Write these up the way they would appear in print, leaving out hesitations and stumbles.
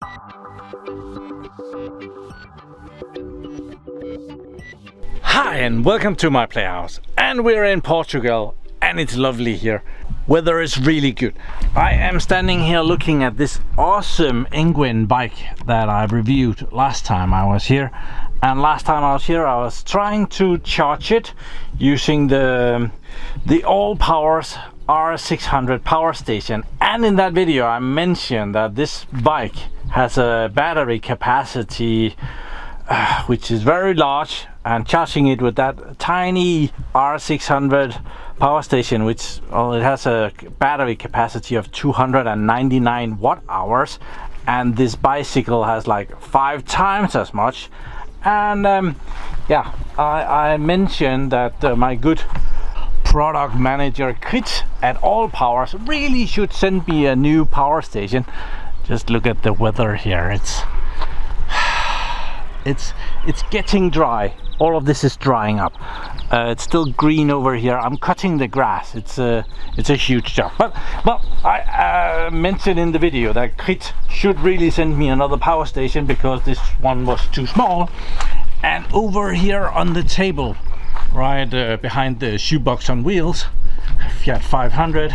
Hi and welcome to my playhouse, and we're in Portugal and it's lovely here. Weather is really good. I am standing here looking at this awesome ENGWE bike that I reviewed last time I was here, and last time I was here I was trying to charge it using the ALLPOWERS R600 power station, and in that video I mentioned that this bike has a battery capacity which is very large, and charging it with that tiny R600 power station, which it has a battery capacity of 299 watt hours, and this bicycle has like 5 times as much. And yeah, I mentioned that my good product manager Krit at ALLPOWERS really should send me a new power station. Just look at the weather here. It's getting dry. All of this is drying up. It's still green over here. I'm cutting the grass. It's a huge job. But I mentioned in the video that Krit should really send me another power station because this one was too small. And over here on the table, right behind the shoebox on wheels, Fiat 500,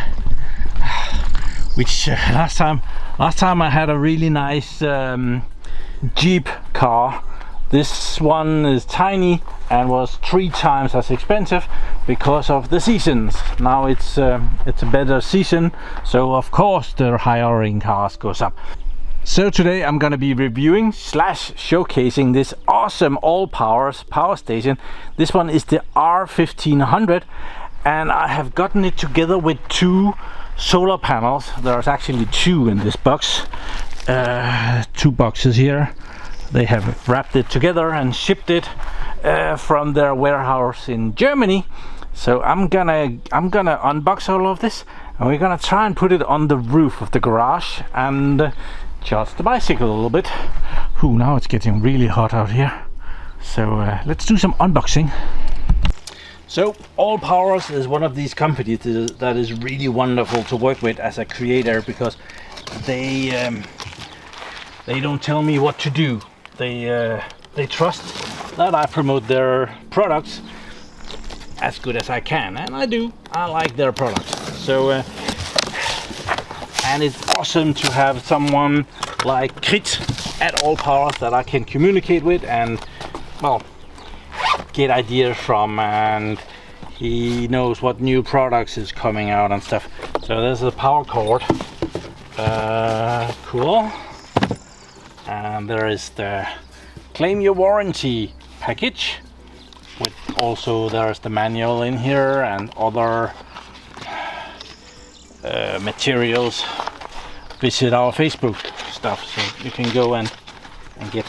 which last time I had a really nice Jeep car. This one is tiny and was 3 times as expensive because of the seasons. Now it's a better season, so of course the hiring cost goes up. So today I'm gonna be reviewing / showcasing this awesome ALLPOWERS power station. This one is the R1500, and I have gotten it together with 2 solar panels. There's actually 2 in this box, 2 boxes here. They have wrapped it together and shipped it from their warehouse in Germany. So I'm gonna unbox all of this, and we're gonna try and put it on the roof of the garage and charge the bicycle a little bit. Ooh, now it's getting really hot out here. So let's do some unboxing. So ALLPOWERS is one of these companies that is really wonderful to work with as a creator, because they don't tell me what to do. They trust that I promote their products as good as I can, and I do. I like their products. So and it's awesome to have someone like Krit at ALLPOWERS that I can communicate with and, well, get ideas from, and he knows what new products is coming out and stuff. So there's a power cord, cool. And there is the claim your warranty package, with also there's the manual in here and other materials. Visit our Facebook stuff, so you can go and get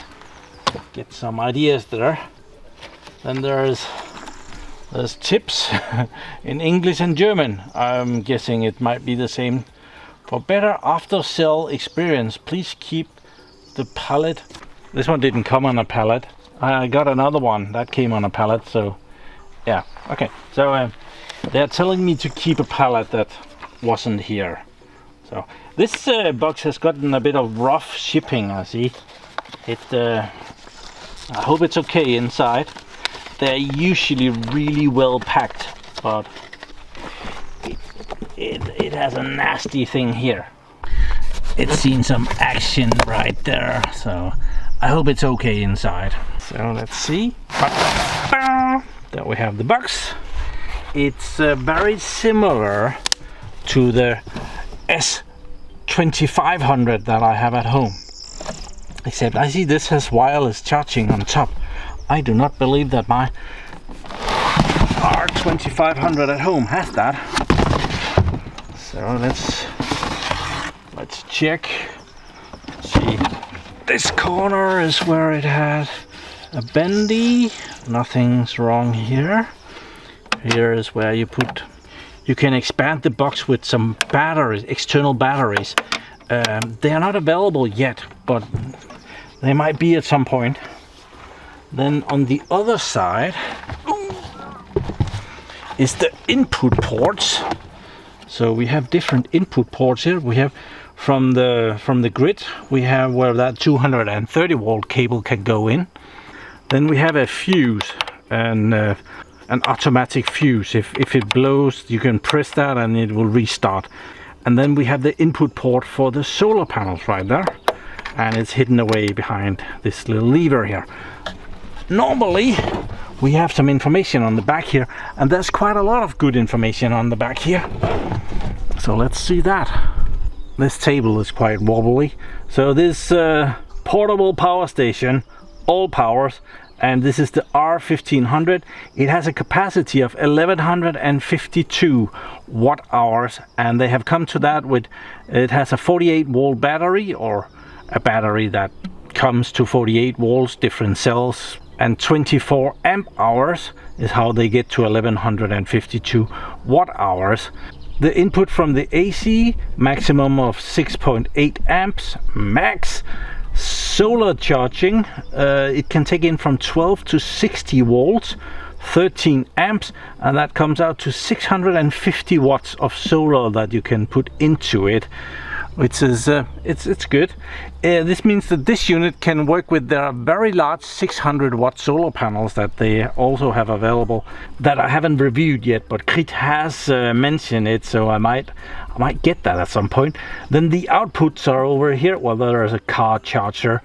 some ideas there. Then there's tips in English and German. I'm guessing it might be the same. For better after sale experience, please keep the pallet. This one didn't come on a pallet. I got another one that came on a pallet, so yeah, okay. So they're telling me to keep a pallet that wasn't here. So this box has gotten a bit of rough shipping, I see. I hope it's okay inside. They're usually really well packed, but it has a nasty thing here. It's seen some action right there, so I hope it's okay inside. So let's see. There we have the box. It's very similar to the S2500 that I have at home, except I see this has wireless charging on top. I do not believe that my R2500 at home has that. So let's check. See, this corner is where it had a bendy. Nothing's wrong here. Here is where you can expand the box with some batteries, external batteries. They are not available yet, but they might be at some point. Then on the other side is the input ports. So we have different input ports here. We have from the grid. We have where that 230 volt cable can go in. Then we have a fuse, and an automatic fuse. If it blows, you can press that and it will restart. And then we have the input port for the solar panels right there, and it's hidden away behind this little lever here. Normally we have some information on the back here, and there's quite a lot of good information on the back here. So let's see that. This table is quite wobbly. So this portable power station, ALLPOWERS, and this is the R1500. It has a capacity of 1152 watt hours, and they have come to that with, it has a 48 volt battery, or a battery that comes to 48 volts, different cells, and 24 amp hours is how they get to 1152 watt hours. The input from the AC, maximum of 6.8 amps max. Solar charging, it can take in from 12 to 60 volts, 13 amps, and that comes out to 650 watts of solar that you can put into it, which is it's good. This means that this unit can work with their very large 600 watt solar panels that they also have available, that I haven't reviewed yet, but Krit has mentioned it, so I might get that at some point. Then the outputs are over here. Well, there is a car charger.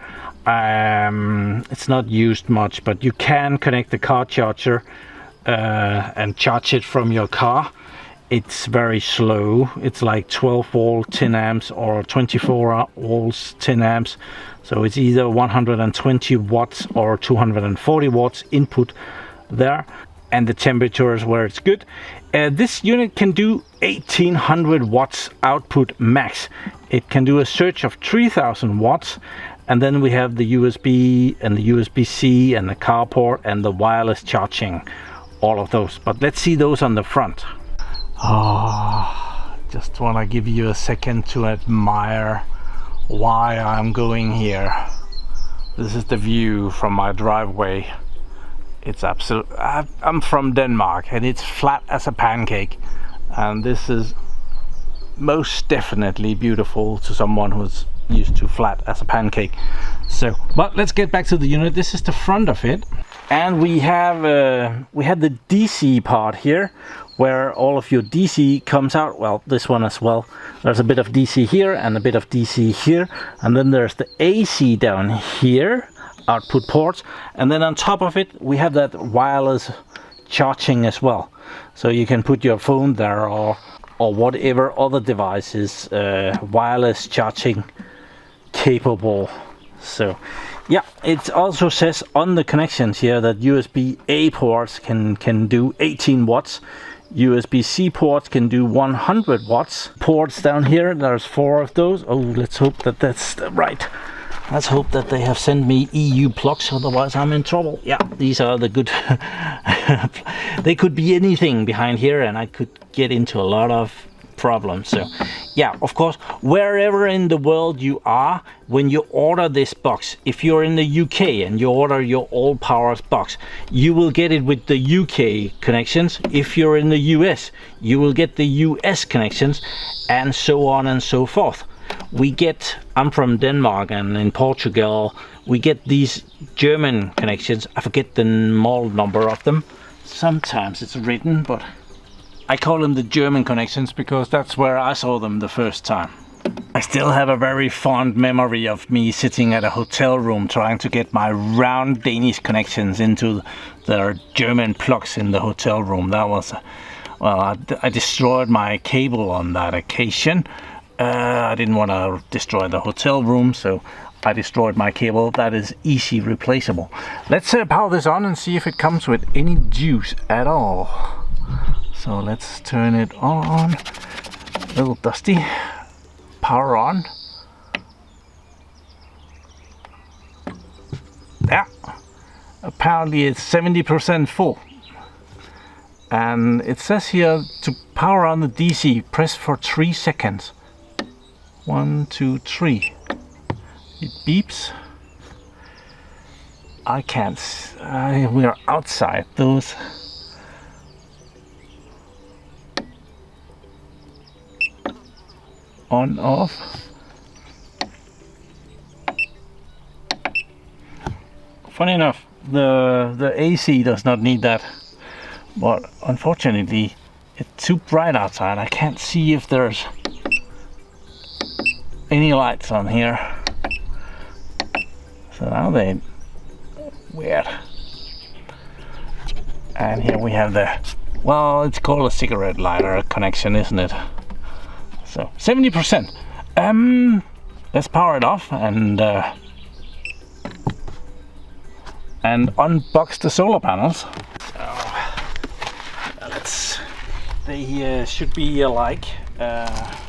It's not used much, but you can connect the car charger and charge it from your car. It's very slow. It's like 12 volt 10 amps or 24 volts 10 amps. So it's either 120 watts or 240 watts input there, and the temperature is where it's good. This unit can do 1800 watts output max. It can do a surge of 3000 watts, and then we have the USB and the USB-C and the car port and the wireless charging, all of those. But let's see those on the front. Just want to give you a second to admire why I'm going here. This is the view from my driveway. It's absolute. I'm from Denmark, and it's flat as a pancake, and this is most definitely beautiful to someone who's used to flat as a pancake. So, but let's get back to the unit. This is the front of it, and we have the DC part here, where all of your DC comes out. Well, this one as well. There's a bit of DC here and a bit of DC here, and then there's the AC down here, output ports, and then on top of it we have that wireless charging as well. So you can put your phone there, or whatever other devices wireless charging capable. So yeah, it also says on the connections here that USB-A ports can do 18 watts. USB-C ports can do 100 watts. Ports down here, there's 4 of those. Oh, let's hope that that's right. Let's hope that they have sent me EU plugs, otherwise I'm in trouble. Yeah, these are the good. They could be anything behind here, and I could get into a lot of problems. So yeah, of course, wherever in the world you are, when you order this box, if you're in the UK and you order your ALLPOWERS box, you will get it with the UK connections. If you're in the US, you will get the US connections, and so on and so forth. I'm from Denmark, and in Portugal we get these German connections. I forget the model number of them. Sometimes it's written, but I call them the German connections because that's where I saw them the first time. I still have a very fond memory of me sitting at a hotel room trying to get my round Danish connections into the German plugs in the hotel room. That was, well, I destroyed my cable on that occasion. I didn't want to destroy the hotel room, so I destroyed my cable. That is easy replaceable. Let's power this on and see if it comes with any juice at all. So let's turn it on. A little dusty. Power on. Yeah. Apparently it's 70% full. And it says here to power on the DC, press for 3 seconds. 1, 2, 3. It beeps. I can't. We are outside. Those. On, off. Funny enough, the AC does not need that, but unfortunately it's too bright outside. I can't see if there's any lights on here. So now they weird. And here we have the, well, it's called a cigarette lighter connection, isn't it? So 70%. Let's power it off and unbox the solar panels. So they should be alike. I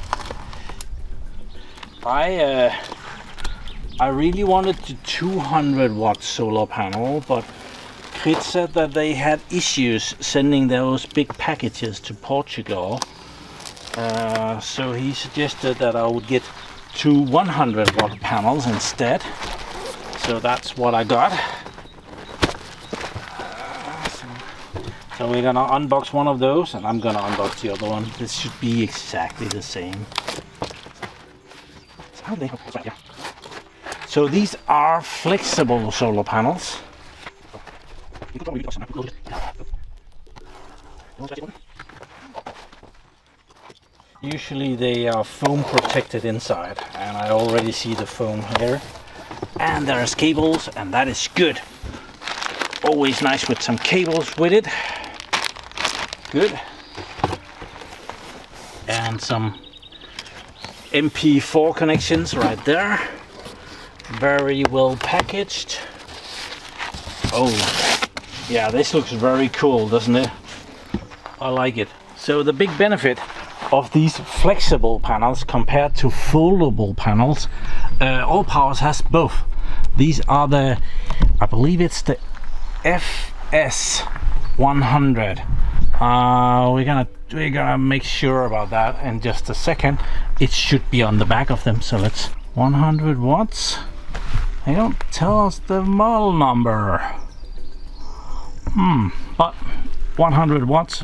really wanted the 200 watt solar panel, but Krit said that they had issues sending those big packages to Portugal. So he suggested that I would get 2 100 watt panels instead. So that's what I got. So we're gonna unbox one of those and I'm gonna unbox the other one. This should be exactly the same. So these are flexible solar panels. Usually they are foam protected inside, and I already see the foam here. And there's cables, and that is good. Always nice with some cables with it. Good. And some MP4 connections right there. Very well packaged. Oh, yeah, this looks very cool, doesn't it? I like it. So the big benefit of these flexible panels compared to foldable panels, ALLPOWERS has both. These are the, I believe it's the FS100. We're gonna make sure about that in just a second. It should be on the back of them. So let's 100 watts. They don't tell us the model number. But 100 watts,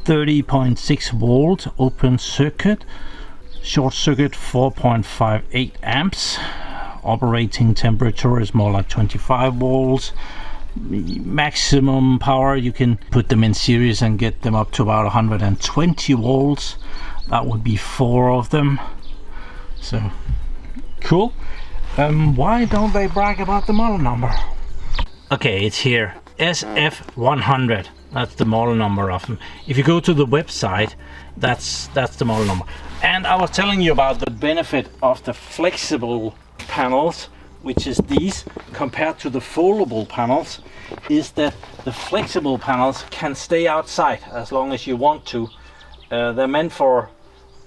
30.6 volt, open circuit, short circuit 4.58 amps. Operating temperature is more like 25 volts. Maximum power, you can put them in series and get them up to about 120 volts. That would be 4 of them. So cool. Why don't they brag about the model number? Okay, it's here, SF100. That's the model number of them. If you go to the website, that's the model number. And I was telling you about the benefit of the flexible panels, which is these, compared to the foldable panels, is that the flexible panels can stay outside as long as you want to. They're meant for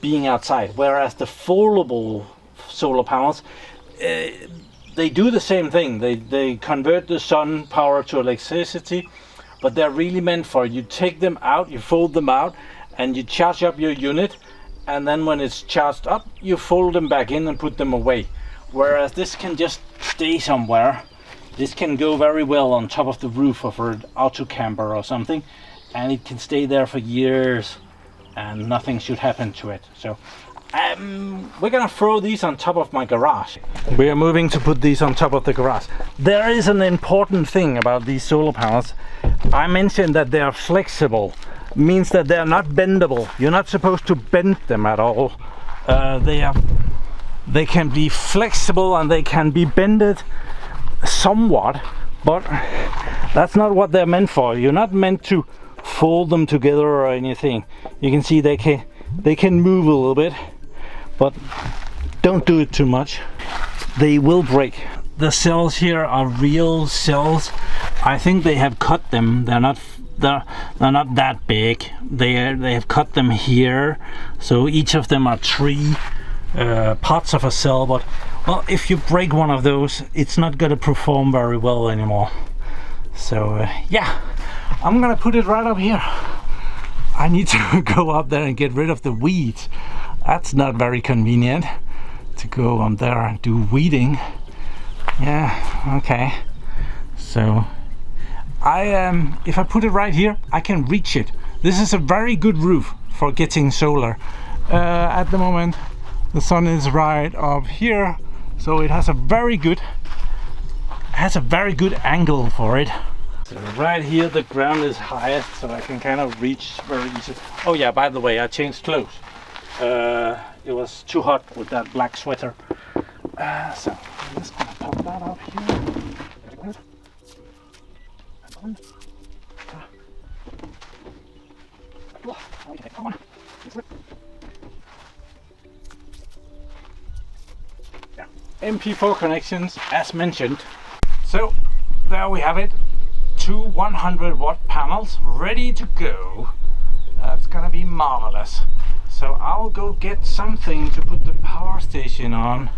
being outside, whereas the foldable solar panels, they do the same thing. They convert the sun power to electricity, but they're really meant for, you take them out, you fold them out, and you charge up your unit, and then when it's charged up, you fold them back in and put them away. Whereas this can just stay somewhere. This can go very well on top of the roof of an auto camper or something, and it can stay there for years and nothing should happen to it. So we're gonna throw these on top of my garage. We are moving to put these on top of the garage. There is an important thing about these solar panels. I mentioned that they are flexible, means that they are not bendable. You're not supposed to bend them at all. They can be flexible and they can be bended somewhat, but that's not what they're meant for. You're not meant to fold them together or anything. You can see they can move a little bit, but don't do it too much. They will break. The cells here are real cells. I think they have cut them. They're not that big. They have cut them here, so each of them are 3 parts of a cell, but well, if you break one of those, it's not going to perform very well anymore. So yeah, I'm gonna put it right up here. I need to go up there and get rid of the weeds. That's not very convenient to go up there and do weeding. Yeah, okay. So if I put it right here, I can reach it. This is a very good roof for getting solar. At the moment the sun is right up here, so it has a very good has a very good angle for it. So right here the ground is highest, so I can kind of reach very easy. Oh yeah, by the way, I changed clothes. It was too hot with that black sweater. So I'm just gonna pop that up here. Yeah. MP4 connections as mentioned. So there we have it. 2 100-watt panels ready to go. That's gonna be marvelous. So I'll go get something to put the power station on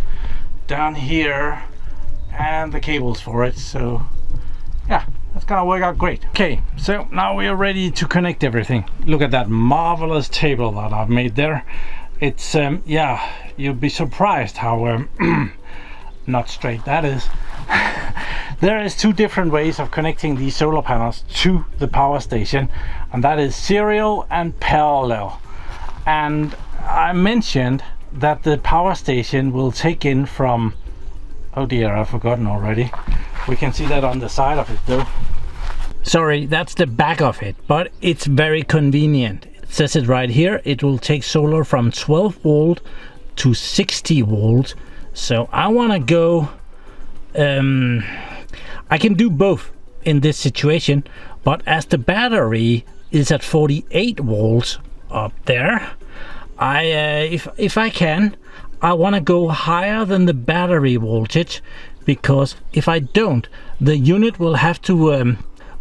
down here and the cables for it. So yeah, that's gonna work out great. Okay, so now we are ready to connect everything. Look at that marvelous table that I've made there. It's yeah, you'll be surprised how not straight that is. There is 2 different ways of connecting these solar panels to the power station, and that is serial and parallel. And I mentioned that the power station will take in from, oh dear, I've forgotten already. We can see that on the side of it though. Sorry, that's the back of it, but it's very convenient. It says it right here. It will take solar from 12 volt to 60 volt. So I want to go, I can do both in this situation, but as the battery is at 48 volts up there, if I can, I want to go higher than the battery voltage, because if I don't, the unit will have to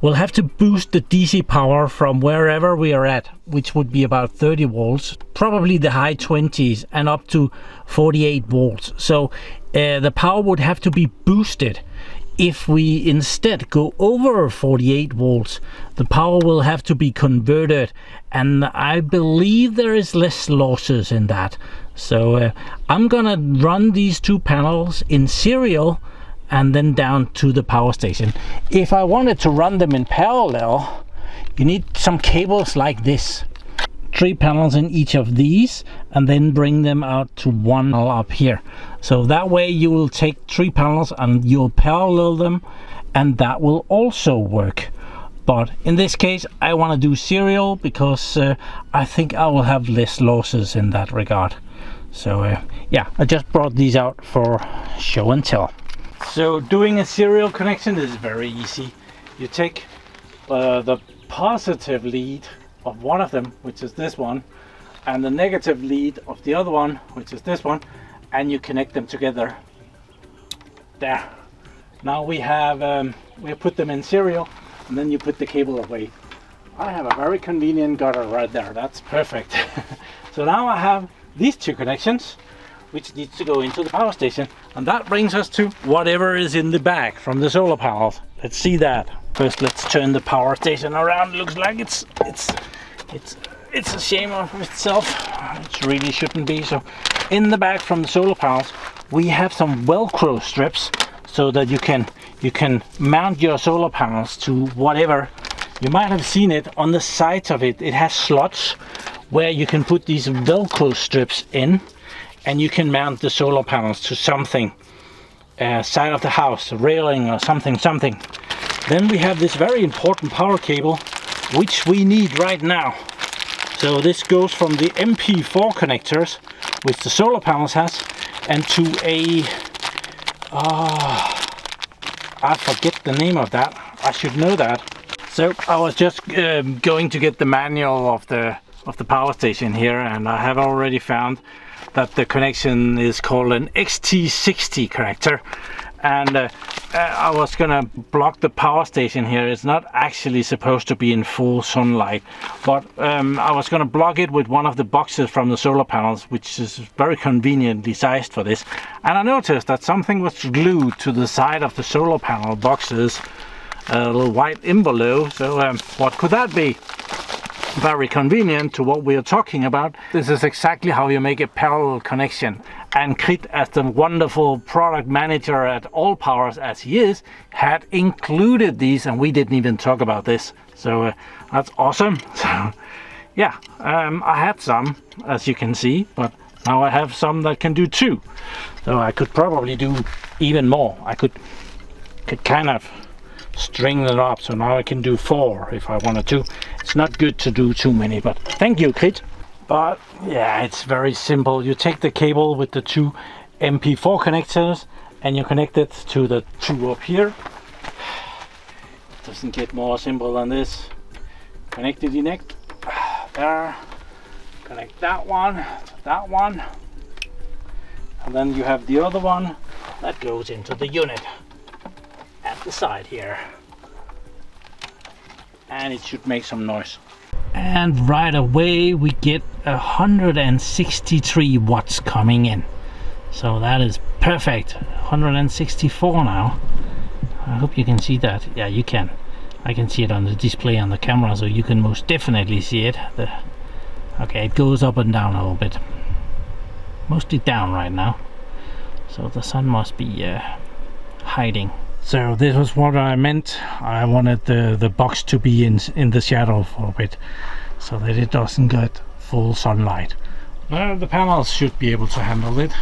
boost the DC power from wherever we are at, which would be about 30 volts, probably the high 20s and up to 48 volts. So the power would have to be boosted. If we instead go over 48 volts, the power will have to be converted, and I believe there is less losses in that. So I'm gonna run these 2 panels in serial and then down to the power station. If I wanted to run them in parallel, you need some cables like this. 3 panels in each of these, and then bring them out to 1 up here. So that way you will take 3 panels and you'll parallel them, and that will also work. But in this case I want to do serial because I think I will have less losses in that regard. So yeah, I just brought these out for show and tell. So doing a serial connection is very easy. You take the positive lead of one of them, which is this one, and the negative lead of the other one, which is this one, and you connect them together. There. Now we have put them in serial, and then you put the cable away. I have a very convenient gutter right there. That's perfect. So now I have these 2 connections, which needs to go into the power station, and that brings us to whatever is in the back from the solar panels. Let's see that. First, let's turn the power station around. Looks like it's a shame of itself. It really shouldn't be. So in the back from the solar panels we have some Velcro strips, so that you can mount your solar panels to whatever. You might have seen it on the sides of it. It has slots where you can put these Velcro strips in, and you can mount the solar panels to something, side of the house, a railing or something. Then we have this very important power cable, which we need right now. So this goes from the MP4 connectors, which the solar panels has, and to a I forget the name of that. I should know that. So I was just going to get the manual of the power station here, and I have already found that the connection is called an XT60 connector, and I was gonna block the power station here. It's not actually supposed to be in full sunlight, but I was gonna block it with one of the boxes from the solar panels, which is very conveniently sized for this. And I noticed that something was glued to the side of the solar panel boxes, a little white envelope. So what could that be? Very convenient to what we are talking about. This is exactly how you make a parallel connection. And Krit, as the wonderful product manager at ALLPOWERS as he is, had included these, and we didn't even talk about this. So that's awesome. So yeah, I had some, as you can see, but now I have some that can do 2. So I could probably do even more. I could could kind of string it up, so now I can do 4 if I wanted to. It's not good to do too many, but thank you, Krit. But yeah, it's very simple. You take the cable with the 2 MP4 connectors and you connect it to the 2 up here. It doesn't get more simple than this. Connect the neck there, connect that one to that one, and then you have the other one that goes into the unit at the side here, and it should make some noise. And right away we get 163 watts coming in, so that is perfect. 164 now. I hope you can see that. Yeah, you can. I can see it on the display on the camera, so you can most definitely see it. Okay, it goes up and down a little bit, mostly down right now, so the sun must be hiding. So this was what I meant. I wanted the box to be in the shadow for a bit, so that it doesn't get full sunlight. The panels should be able to handle it,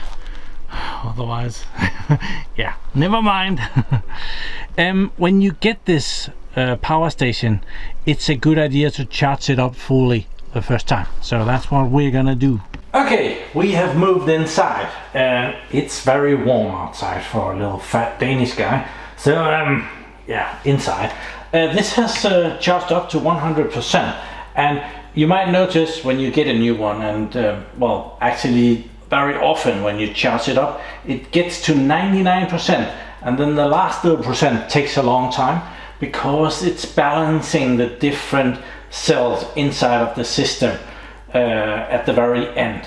otherwise yeah, never mind. When you get this power station, it's a good idea to charge it up fully the first time, so that's what we're gonna do. Okay, we have moved inside. It's very warm outside for a little fat Danish guy, so yeah, inside this has charged up to 100%, and you might notice when you get a new one, and well, actually very often when you charge it up, it gets to 99%, and then the last little percent takes a long time, because it's balancing the different cells inside of the system at the very end,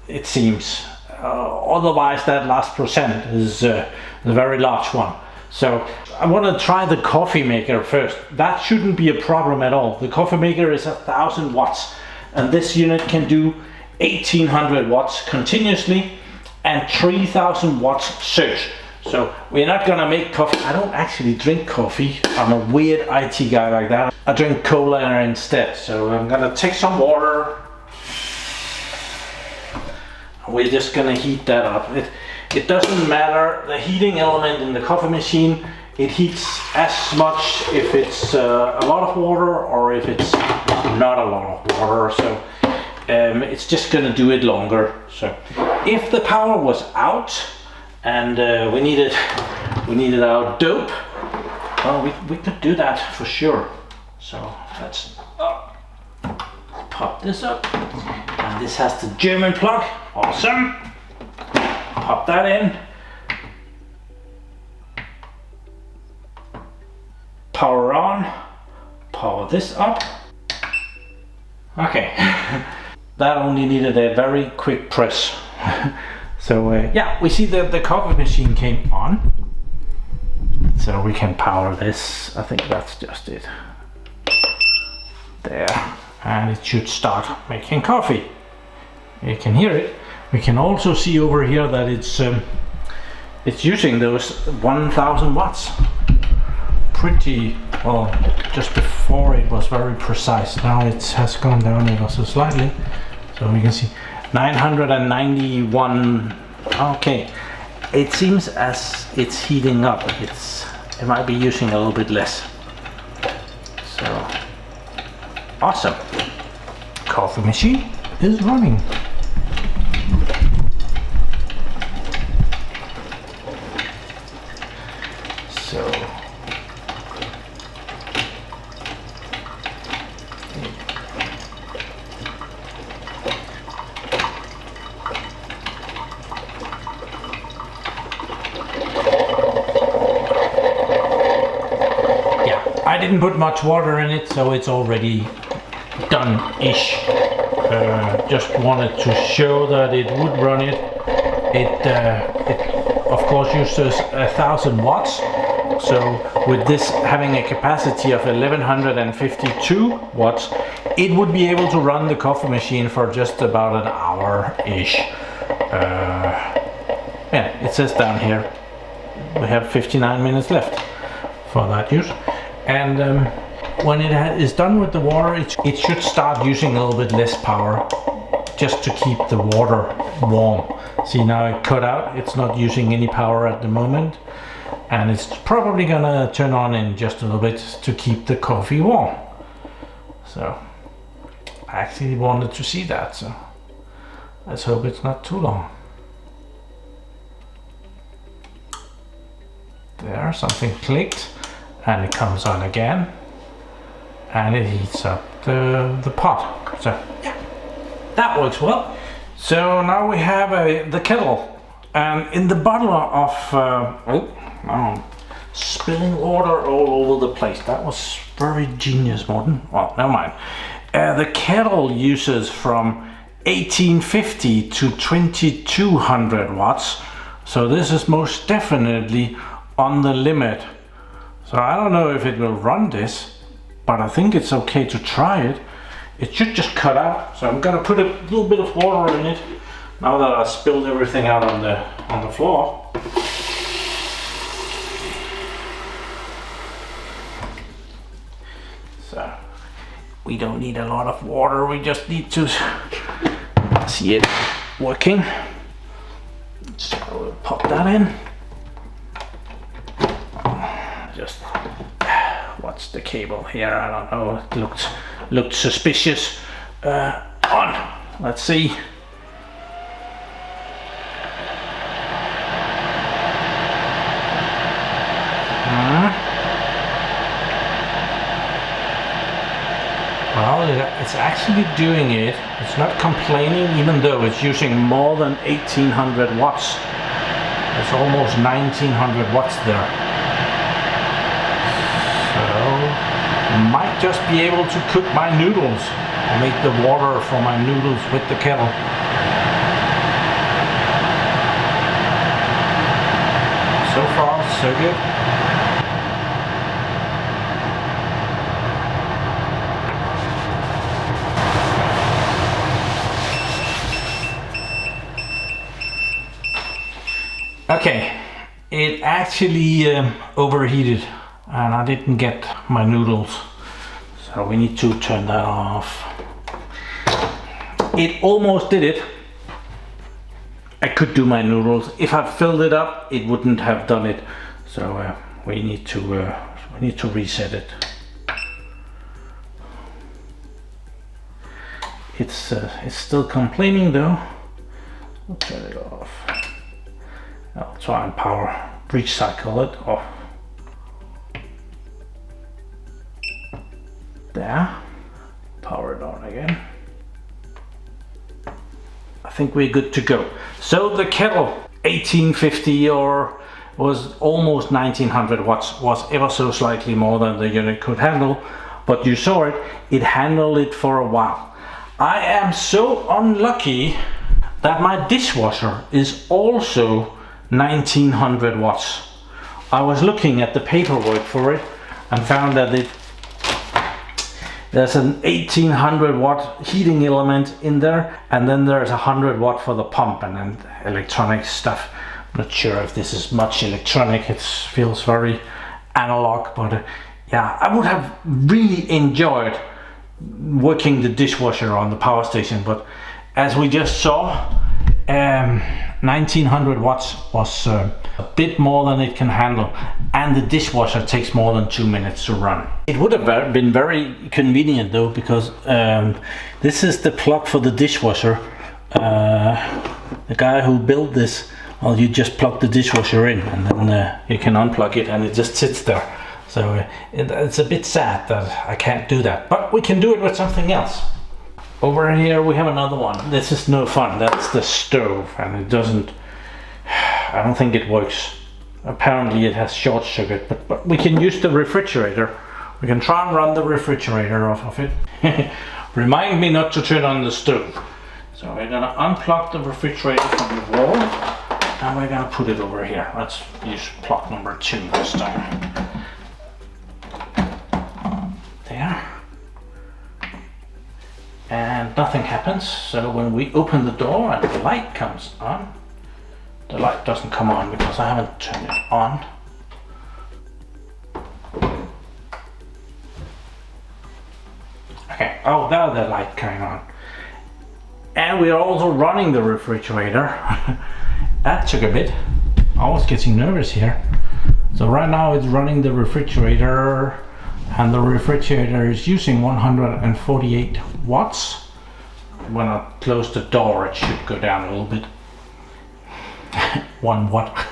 it seems. Otherwise that last percent is a very large one. So I want to try the coffee maker first. That shouldn't be a problem at all. The coffee maker is 1000 watts, and this unit can do 1800 watts continuously and 3000 watts surge. So we're not gonna make coffee. I don't actually drink coffee. I'm a weird IT guy like that. I drink cola instead. So I'm gonna take some water. We're just gonna heat that up. It doesn't matter, the heating element in the coffee machine, it heats as much if it's a lot of water or if it's not a lot of water. So it's just gonna do it longer. So if the power was out, and we needed our dope, well, we could do that for sure. So let's pop this up, and this has the German plug. Awesome. Pop that in, power on, power this up. Okay. That only needed a very quick press. So yeah, we see that the coffee machine came on, so we can power this. I think that's just it. There, and it should start making coffee. You can hear it. We can also see over here that it's using those 1000 watts. Pretty well. Just before it was very precise. Now it has gone down ever so slightly, so we can see 991. Okay, it seems as it's heating up. It might be using a little bit less. So awesome. Coffee machine is running. So I didn't put much water in it, so it's already done-ish. Just wanted to show that it would run it. It of course uses 1000 watts. So with this having a capacity of 1152 watts, it would be able to run the coffee machine for just about an hour-ish. Yeah, it says down here we have 59 minutes left for that use. And when it is done with the water, it should start using a little bit less power, just to keep the water warm. See, now it cut out, it's not using any power at the moment. and it's probably gonna turn on in just a little bit to keep the coffee warm. So I actually wanted to see that, so let's hope it's not too long. There, something clicked, and it comes on again, and it heats up the pot. So yeah, that works well. So now we have the kettle, and in the bottom of spilling water all over the place. That was very genius, Morten. Well, never mind. The kettle uses from 1850 to 2200 watts, so this is most definitely on the limit. So I don't know if it will run this, but I think it's okay to try it. It should just cut out, so I'm gonna put a little bit of water in it now that I spilled everything out on the floor. So we don't need a lot of water, we just need to see it working. So we'll pop that in. Just what's the cable here? I don't know. It looked suspicious. On. Let's see. Well, it's actually doing it. It's not complaining, even though it's using more than 1800 watts. It's almost 1900 watts there. So I might just be able to cook my noodles and make the water for my noodles with the kettle. So far, so good. Okay, it actually overheated and I didn't get my noodles, so we need to turn that off. It almost did it. I could do my noodles. If I filled it up, it wouldn't have done it, so we need to reset it. It's still complaining though. We'll turn it off. I'll try and recycle it off. There. Power it on again. I think we're good to go. So the kettle, 1850 or was almost 1900 watts, was ever so slightly more than the unit could handle, but you saw it, it handled it for a while. I am so unlucky that my dishwasher is also 1900 watts. I was looking at the paperwork for it and found that there's an 1800 watt heating element in there, and then there's 100 watt for the pump and then electronic stuff. I'm not sure if this is much electronic, it feels very analog, but yeah, I would have really enjoyed working the dishwasher on the power station, but as we just saw, 1900 watts was a bit more than it can handle, and the dishwasher takes more than 2 minutes to run. It would have been very convenient though, because this is the plug for the dishwasher. The guy who built this, well, you just plug the dishwasher in and then you can unplug it and it just sits there. So it's a bit sad that I can't do that, but we can do it with something else. Over here we have another one. This is no fun. That's the stove, and it doesn't, I don't think it works. Apparently it has short circuit, but we can use the refrigerator. We can try and run the refrigerator off of it. Remind me not to turn on the stove. So we're gonna unplug the refrigerator from the wall, and we're gonna put it over here. Let's use plug number 2 this time. There. And nothing happens, so when we open the door and the light comes on, the light doesn't come on because I haven't turned it on. Okay, oh, now the light coming on. And we are also running the refrigerator. That took a bit. I was getting nervous here. So right now it's running the refrigerator, and the refrigerator is using 148 watts. When I close the door, it should go down a little bit. 1 watt.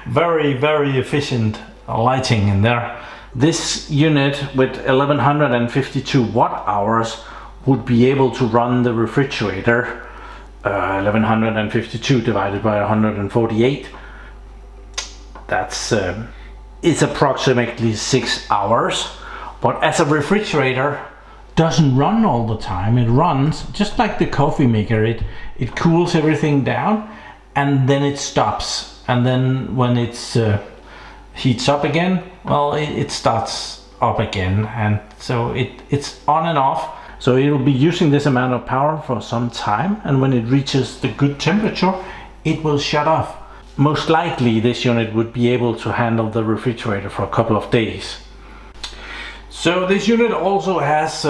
Very, very efficient lighting in there. This unit with 1152 watt hours would be able to run the refrigerator. 1152 divided by 148. That's it's approximately 6 hours. But as a refrigerator doesn't run all the time, it runs just like the coffee maker. It cools everything down and then it stops. And then when it's heats up again, well, it starts up again, and so it's on and off. So it will be using this amount of power for some time, and when it reaches the good temperature, it will shut off. Most likely this unit would be able to handle the refrigerator for a couple of days. So this unit also has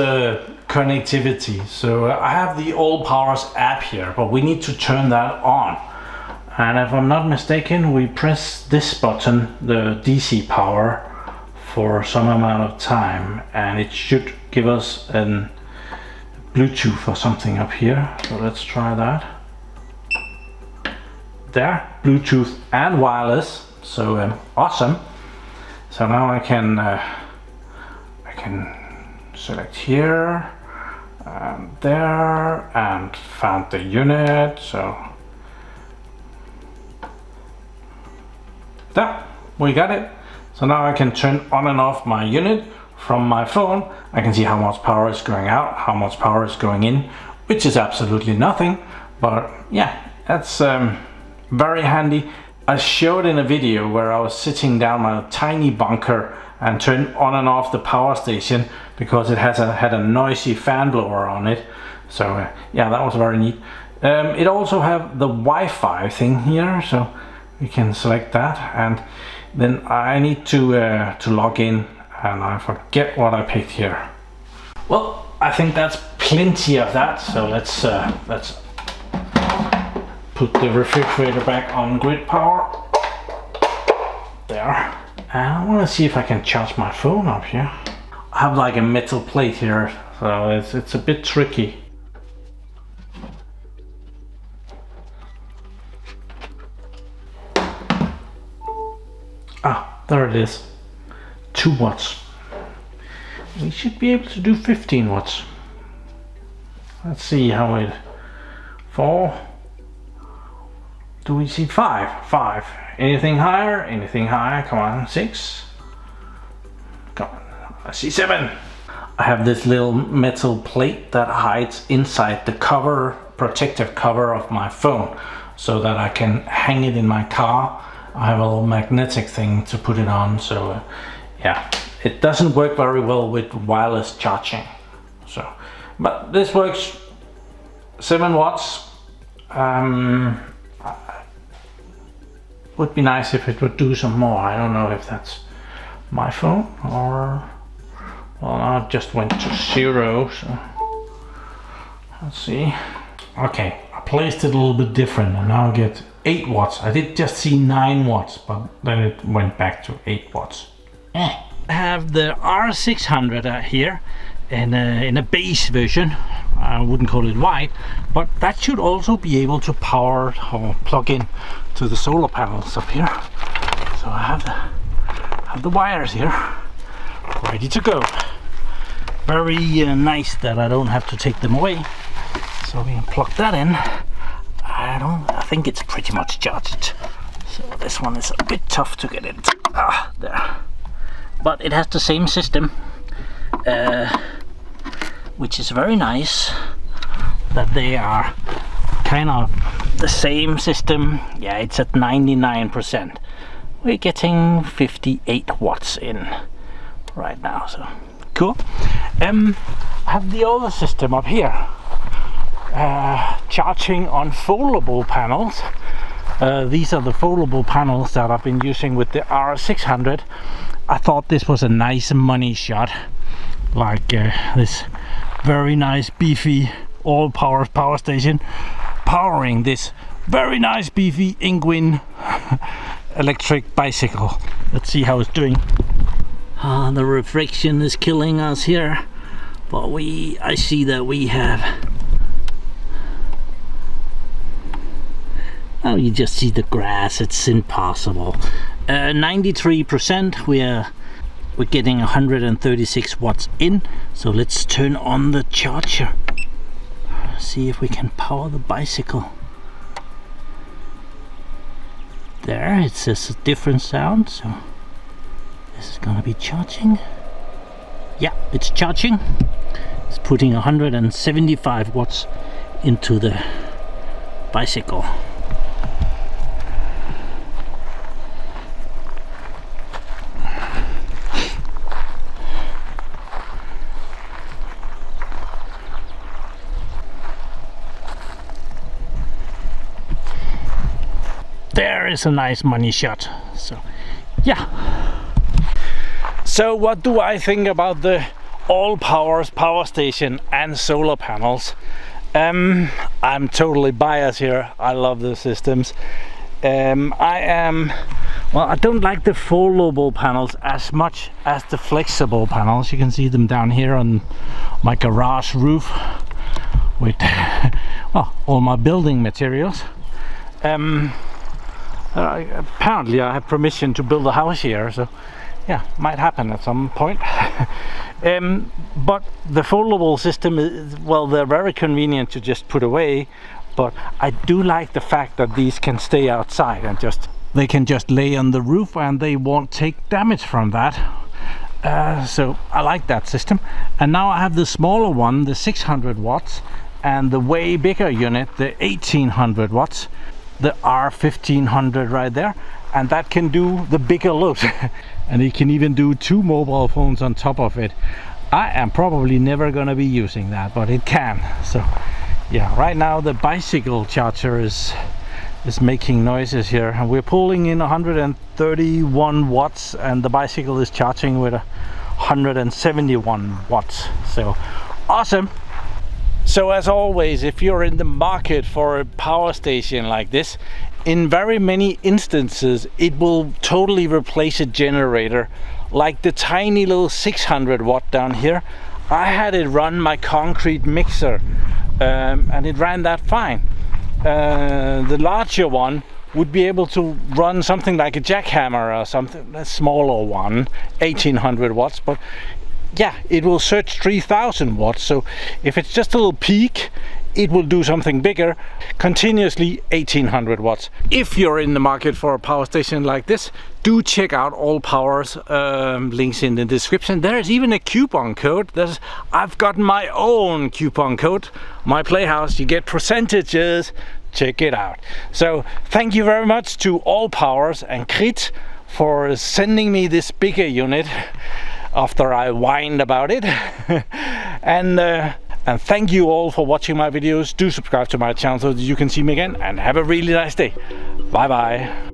connectivity. So I have the ALLPOWERS app here, but we need to turn that on. And if I'm not mistaken, we press this button, the DC power, for some amount of time, and it should give us a Bluetooth or something up here. So let's try that. There, Bluetooth and wireless. So awesome. So now I can select here and there and found the unit. So there, we got it. So now I can turn on and off my unit from my phone. I can see how much power is going out, how much power is going in, which is absolutely nothing. But yeah, that's very handy. I showed in a video where I was sitting down my tiny bunker and turned on and off the power station because it had a noisy fan blower on it. So yeah, that was very neat. It also have the Wi-Fi thing here, so we can select that, and then I need to log in, and I forget what I picked here. Well, I think that's plenty of that. So let's put the refrigerator back on grid power. There. And I want to see if I can charge my phone up here. I have like a metal plate here, so it's a bit tricky. Ah, there it is. 2 watts. We should be able to do 15 watts. Let's see how it... 4. Do we see 5? 5. Anything higher? Anything higher? Come on, 6. Come on, I see 7. I have this little metal plate that hides inside the cover, protective cover of my phone, so that I can hang it in my car. I have a little magnetic thing to put it on, so yeah, it doesn't work very well with wireless charging. So, but this works. 7 watts. Would be nice if it would do some more. I don't know if that's my phone or, well, now it just went to 0. So let's see. Okay, I placed it a little bit different, and now I get 8 watts. I did just see 9 watts, but then it went back to 8 watts. I have the R600 here in a base version. I wouldn't call it white, but that should also be able to power or plug in to the solar panels up here. So I have the wires here ready to go. Very nice that I don't have to take them away. So we can plug that in. I think it's pretty much charged. So this one is a bit tough to get it. There. But it has the same system, which is very nice, that they are kind of the same system. Yeah, it's at 99%. We're getting 58 watts in right now, so cool. I have the other system up here, charging on foldable panels. These are the foldable panels that I've been using with the R600. I thought this was a nice money shot, like this very nice beefy ALLPOWERS power station powering this very nice beefy ENGWE electric bicycle. Let's see how it's doing. The reflection is killing us here, but I see that we have, oh, you just see the grass. It's impossible. 93%. We're getting 136 watts in, so let's turn on the charger. See if we can power the bicycle. There, it says a different sound, so this is gonna be charging. Yeah, it's charging. It's putting 175 watts into the bicycle. There is a nice money shot. So yeah. So what do I think about the ALLPOWERS power station and solar panels? I'm totally biased here. I love the systems. Well, I don't like the foldable panels as much as the flexible panels. You can see them down here on my garage roof with well, all my building materials. Apparently I have permission to build a house here, so yeah, might happen at some point. But the foldable system is, well, they're very convenient to just put away, but I do like the fact that these can stay outside and they can just lay on the roof and they won't take damage from that. So I like that system. And now I have the smaller one, the 600 watts, and the way bigger unit, the 1800 watts, the R1500 right there, and that can do the bigger load. And it can even do 2 mobile phones on top of it. I am probably never gonna be using that, but it can. So yeah, right now the bicycle charger is making noises here, and we're pulling in 131 watts and the bicycle is charging with 171 watts. So awesome. So as always, if you're in the market for a power station like this, in very many instances it will totally replace a generator. Like the tiny little 600 watt down here, I had it run my concrete mixer and it ran that fine. The larger one would be able to run something like a jackhammer or something, a smaller one, 1800 watts, but yeah, it will search 3000 watts. So if it's just a little peak, it will do something bigger, continuously 1800 watts. If you're in the market for a power station like this, do check out ALLPOWERS, links in the description. There's even a coupon code. I've got my own coupon code, my PlayHouse. You get percentages. Check it out. So thank you very much to ALLPOWERS and Krit for sending me this bigger unit after I whined about it. And thank you all for watching my videos. Do subscribe to my channel so that you can see me again, and have a really nice day. Bye bye.